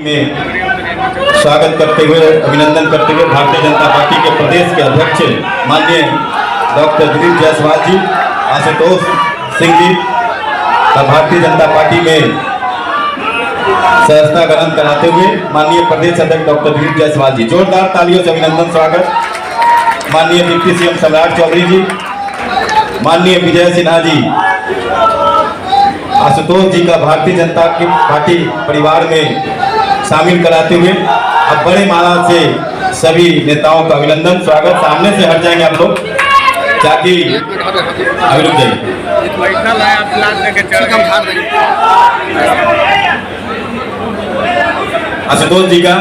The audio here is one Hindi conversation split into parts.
में स्वागत करते हुए अभिनंदन करते हुए भारतीय जनता पार्टी के प्रदेश के अध्यक्ष माननीय डॉक्टर दिलीप जायसवाल जी, आशुतोष सिंह जी का भारतीय जनता पार्टी में सहर्षता ग्रहण कराते हुए माननीय प्रदेश अध्यक्ष डॉक्टर दिलीप जायसवाल जी, जोरदार तालियों से अभिनंदन स्वागत। माननीय डिप्टी सीएम सम्राट चौधरी जी, माननीय विजय सिन्हा जी, आशुतोष जी का भारतीय जनता पार्टी परिवार में शामिल कराते हुए अब बड़े माला से सभी नेताओं का अभिनंदन स्वागत। सामने से हट जाएंगे आप लोग ताकि अभी रुक जाइए। आशुतोष जी का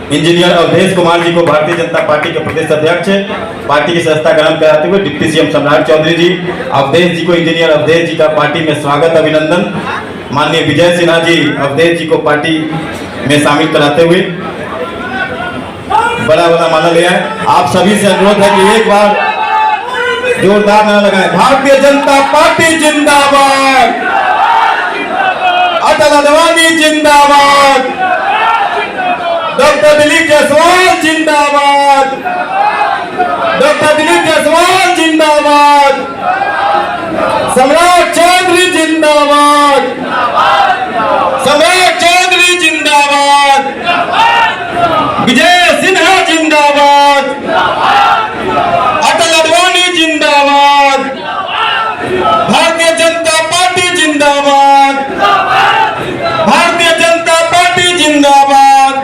इंजीनियर अवधेश कुमार जी को भारतीय जनता पार्टी के प्रदेश अध्यक्ष पार्टी की सदस्यता ग्रहण कराते हुए डिप्टी सीएम सम्राट चौधरी जी, अवधेश जी को इंजीनियर अवधेश जी का पार्टी में स्वागत अभिनंदन। माननीय विजय सिन्हा जी अवधेश जी को पार्टी में शामिल कराते हुए बड़ा माला ले आए। आप सभी से अनुरोध है कि एक बार जोरदार नारा लगाएं, भारतीय जनता पार्टी जिंदाबाद, अटल अडवाणी जिंदाबाद, डॉक्टर दिलीप जायसवाल जिंदाबाद, डॉक्टर दिलीप जायसवाल जिंदाबाद, सम्राट चौधरी जिंदाबाद, सम्राट चौधरी जिंदाबाद, विजय सिन्हा जिंदाबाद, अटल अडवाणी जिंदाबाद, भारतीय जनता पार्टी जिंदाबाद, भारतीय जनता पार्टी जिंदाबाद।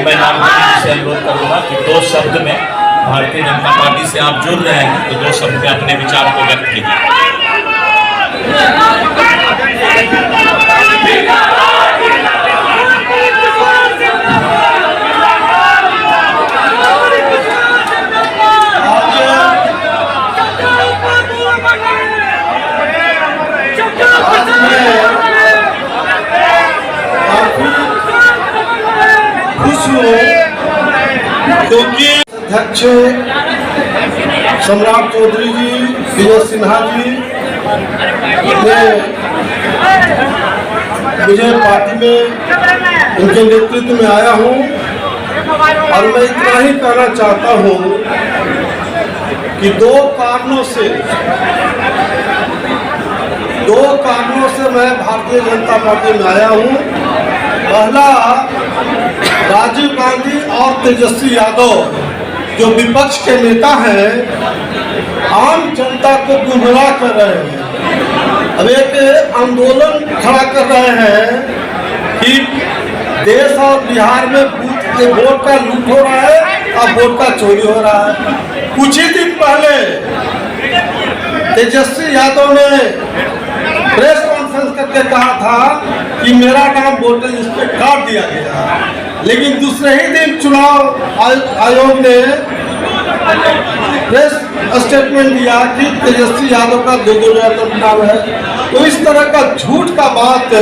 मैं नागरिक से अनुरोध करूंगा कि दो शब्द में भारतीय जनता पार्टी से आप जुड़ रहे हैं तो दो शब्द में अपने विचार को व्यक्त कीजिए। क्योंकि अध्यक्ष सम्राट चौधरी जी, विजय सिन्हा जी ने मुझे पार्टी में उनके नेतृत्व में आया हूँ और मैं इतना ही कहना चाहता हूँ कि दो कारणों से मैं भारतीय जनता पार्टी में आया हूँ। पहला, राजीव गांधी और तेजस्वी यादव जो विपक्ष के नेता हैं आम जनता को गुमराह कर रहे हैं। अब एक आंदोलन खड़ा कर रहे हैं कि देश और बिहार में बूथ के वोट का लूट हो रहा है और वोट का चोरी हो रहा है। कुछ ही दिन पहले तेजस्वी यादव ने प्रेस कॉन्फ्रेंस करके कहा था कि मेरा नाम वोटर लिस्ट पे काट दिया गया, लेकिन दूसरे ही दिन चुनाव आयोग ने प्रेस स्टेटमेंट दिया कि तेजस्वी यादव का 2000 नाम है। तो इस तरह का झूठ का बात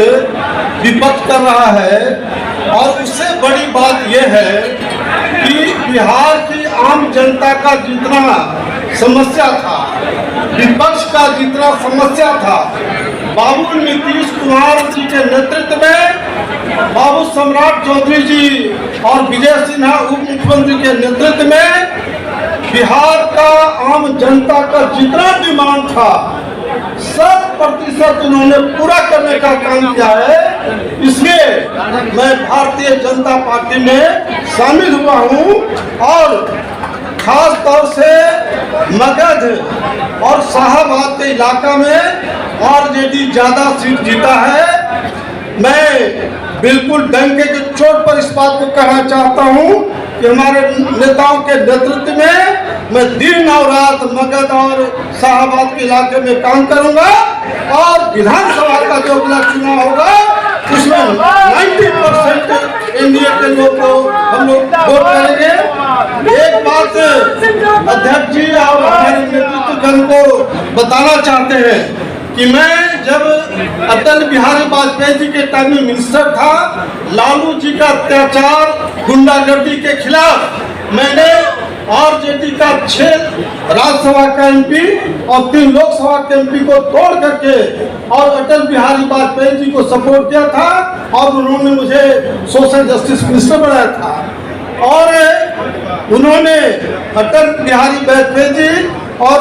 विपक्ष कर रहा है। और उससे बड़ी बात यह है कि बिहार की आम जनता का जितना समस्या था, विपक्ष का जितना समस्या था, बाबू नीतीश कुमार जी के नेतृत्व में, बाबू सम्राट चौधरी जी और विजय सिन्हा उप मुख्यमंत्री के नेतृत्व में बिहार का आम जनता का जितना डिमांड था 100% उन्होंने पूरा करने का काम किया है। इसलिए मैं भारतीय जनता पार्टी में शामिल हुआ हूँ और खास तौर से मगध और शाहबाद के इलाका में आरजेडी ज्यादा सीट जीता है। मैं बिल्कुल डंके के चोट पर इस बात को कहना चाहता हूं कि हमारे नेताओं के नेतृत्व में मैं दिन और रात मगध और शाहबाद के इलाके में काम करूंगा और विधानसभा का जो अगला चुनाव होगा उसमें 90% एनडीए के लोग को हम लोग वोट करेंगे। एक बात अध्यक्ष जी और हमारे नेतृत्व जन को बताना चाहते हैं कि मैं जब अटल बिहारी वाजपेयी जी के टाइम में मिनिस्टर था, लालू जी का अत्याचार गुंडागर्दी के खिलाफ मैंने आरजेडी का 6 राज्यसभा का एमपी और 3 लोकसभा के एमपी को तोड़ करके और अटल बिहारी वाजपेयी जी को सपोर्ट किया था और उन्होंने मुझे सोशल जस्टिस मिनिस्टर बनाया था। और उन्होंने अटल बिहारी वाजपेयी जी और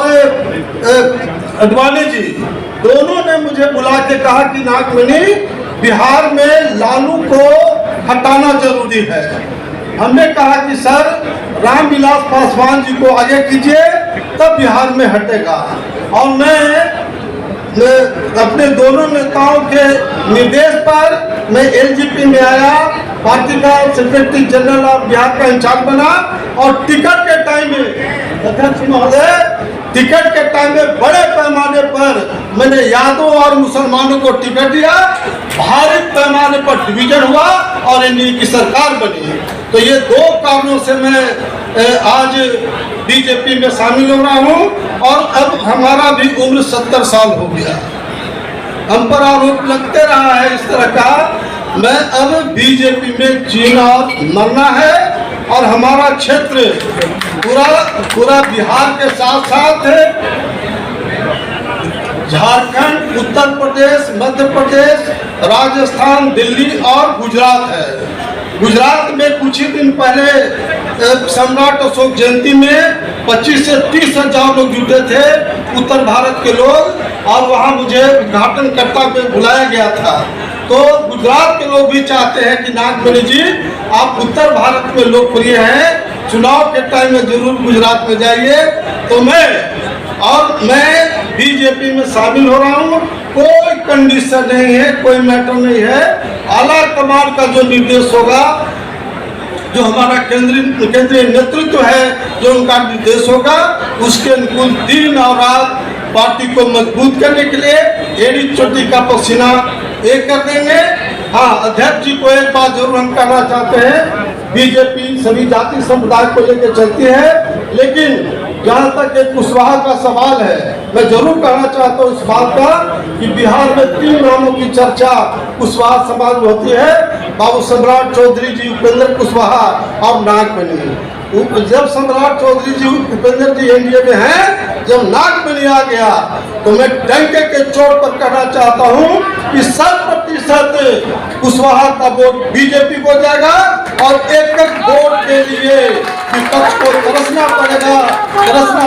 अडवाणी जी दोनों ने मुझे बुला के कहा कि नागमणि, बिहार में लालू को हटाना जरूरी है। हमने कहा कि सर, रामविलास पासवान जी को आगे कीजिए, तब बिहार में हटेगा। और मैं अपने दोनों नेताओं के निर्देश पर मैं एलजीपी में आया, पार्टी का सेक्रेटरी जनरल ऑफ बिहार का इंचार्ज बना और टिकट के टाइम में, अध्यक्ष महोदय, टिकट के टाइम में बड़े पैमाने पर मैंने यादव और मुसलमानों को टिकट दिया, भारी पैमाने पर डिवीजन हुआ और एनडीए की सरकार बनी। तो ये 2 कारणों से मैं आज बीजेपी में शामिल हो रहा हूँ और अब हमारा भी उम्र 70 साल हो गया। हम पर आरोप लगते रहा है इस तरह का। मैं अब बीजेपी में जीना और मरना है और हमारा क्षेत्र पूरा बिहार के साथ साथ झारखंड, उत्तर प्रदेश, मध्य प्रदेश, राजस्थान, दिल्ली और गुजरात है। गुजरात में कुछ ही दिन पहले सम्राट अशोक जयंती में 25 से 30 हजार लोग जुटे थे, उत्तर भारत के लोग, और वहां मुझे उद्घाटनकर्ता में बुलाया गया था। तो गुजरात के लोग भी चाहते हैं कि नागमणि जी, आप उत्तर भारत में लोकप्रिय हैं, चुनाव के टाइम में जरूर गुजरात में जाइए। तो मैं बीजेपी में शामिल हो रहा हूँ। कोई कंडीशन नहीं है, कोई मैटर नहीं है। आला कमान का जो निर्देश होगा, जो हमारा केंद्रीय नेतृत्व है, जो उनका निर्देश होगा, उसके अनुकूल दिन और रात पार्टी को मजबूत करने के लिए एड़ी चोटी का पसीना एक कर देंगे। हाँ, अध्यक्ष जी को एक बात जरूर हम कहना चाहते हैं, बीजेपी सभी जाति समुदाय को लेकर चलती है, लेकिन जहाँ तक एक कुशवाहा का सवाल है, मैं जरूर कहना चाहता हूँ इस बात का कि बिहार में 3 नामों की चर्चा कुशवाहा समाज में होती है, बाबू सम्राट चौधरी जी, उपेंद्र कुशवाहा और नागमणि। जब सम्राट चौधरी जी, उपेंद्र जी एनडीए में हैं, जब नागमणि आ गया तो मैं डंके के चोट पर कहना चाहता हूँ कि 100% कुशवाहा का वोट बीजेपी को जाएगा और एक वोट के लिए विपक्ष को तरसना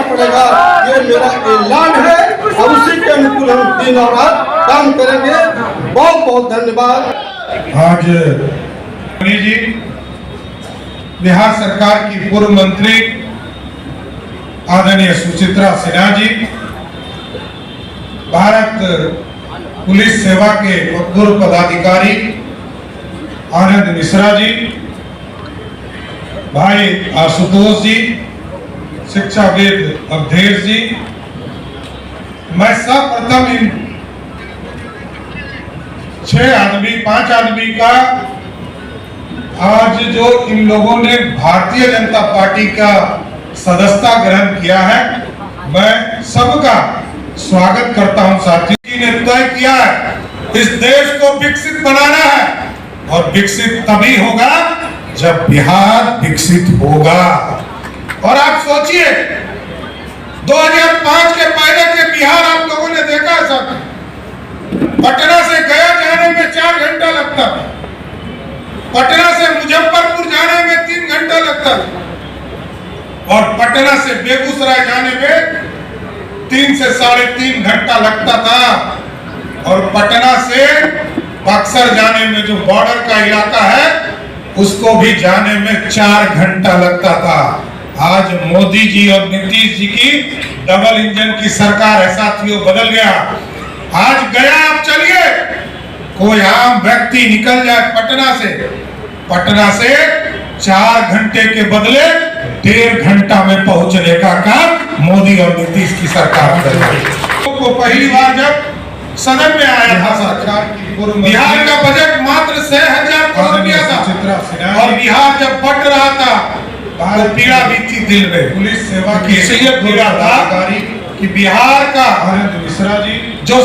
पड़ेगा। ये मेरा ऐलान है और उसी के अनुकूल हम दिन और रात काम करेंगे। बहुत बहुत धन्यवाद। आज जी, बिहार सरकार की पूर्व मंत्री आदरणीय सुचित्रा सिन्हा जी, भारत पुलिस सेवा के पूर्व पदाधिकारी आनंद मिश्रा जी, भाई आशुतोष जी, शिक्षाविद अवधेश जी, मैं सर्वप्रथम इन 5 आदमी का आज जो इन लोगों ने भारतीय जनता पार्टी का सदस्यता ग्रहण किया है, मैं सबका स्वागत करता हूं। साथी ने तय किया है इस देश को विकसित बनाना है और विकसित तभी होगा जब बिहार विकसित होगा। और आप सोचिए 2005 के पहले के बिहार आप लोगों ने देखा है साथी, पटना से गया जाने में 4 घंटा लगता था, पटना से मुजफ्फरपुर जाने में 3 घंटा लगता था और पटना से बेगूसराय जाने में 3 से 3.5 घंटा लगता था और पटना से बक्सर जाने में जो बॉर्डर का इलाका है उसको भी जाने में 4 घंटा लगता था। आज मोदी जी और नीतीश जी की डबल इंजन की सरकार है साथियों, बदल गया। आज गया आप चलिए, कोई आम व्यक्ति निकल जाए पटना से 4 घंटे के बदले 1.5 घंटा में पहुंचने का काम मोदी और नीतीश की सरकार कर रही है। तो पहली बार जब सदन में आया था सरकार की बिहार का बजट मात्र 6,000 करोड़ रुपया था और बिहार जब बढ़ रहा था तो पीड़ा भी थी दिल में, पुलिस सेवा की इसलिए पीड़ा था कि बिहार का आनंद मिश्रा जी जो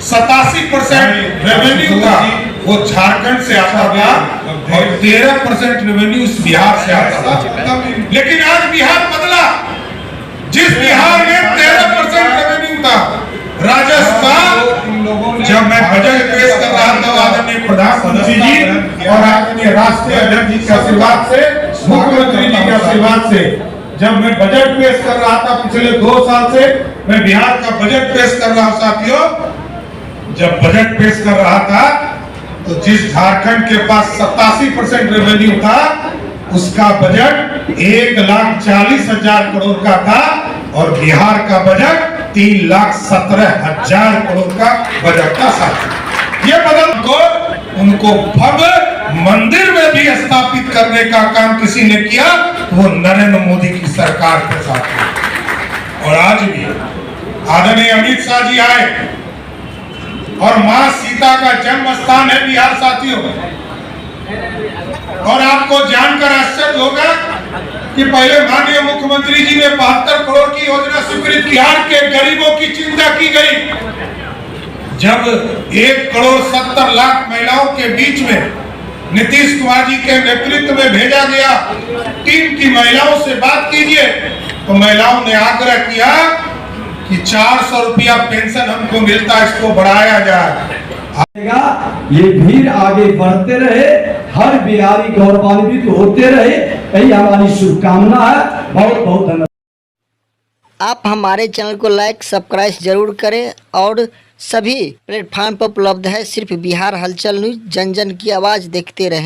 87% रेवेन्यू था वो झारखंड से आता था और 13% रेवेन्यू इस बिहार से आता था। लेकिन आज बिहार बदला। जिस बिहार में 13% रेवेन्यू था, राजस्थान, जब मैं बजट पेश कर रहा था आदरणीय प्रधानमंत्री जी और आदरणीय राष्ट्रीय अध्यक्ष जी के आशीर्वाद से, मुख्यमंत्री जी के आशीर्वाद से, जब मैं बजट पेश कर रहा था पिछले 2 साल से, मैं बिहार का बजट पेश कर रहा हूं साथियों। जब बजट पेश कर रहा था तो जिस झारखंड के पास 87% रेवेन्यू था, उसका बजट 1,40,000 करोड़ का था और बिहार का बजट 3,17,000 करोड़ का बजट था साथियों। ये बदल को उनको भव्य मंदिर में भी स्थापित करने का काम किसी ने किया, वो नरेंद्र मोदी की सरकार के साथ। और आज भी आदरणीय अमित शाह जी आए और मां सीता का जन्म स्थान है बिहार साथियों। और आपको जानकर आश्चर्य होगा कि पहले माननीय मुख्यमंत्री जी ने 72 करोड़ की योजना स्वीकृत, बिहार के गरीबों की चिंता की गई। जब 1,70,00,000 महिलाओं के बीच में नीतीश कुमार जी के नेतृत्व में भेजा गया, टीम की महिलाओं से बात कीजिए, तो महिलाओं ने आग्रह किया कि 400 रुपया पेंशन हमको मिलता, इसको बढ़ाया जाए। ये भीड़ आगे बढ़ते रहे, हर बिहारी गौरवान्वित होते रहे, यही हमारी शुभकामना है। बहुत बहुत धन्यवाद। आप हमारे चैनल को लाइक सब्सक्राइब जरूर करें और सभी प्लेटफार्म पर उपलब्ध है। सिर्फ बिहार हलचल न्यूज, जन जन की आवाज़ देखते रहें।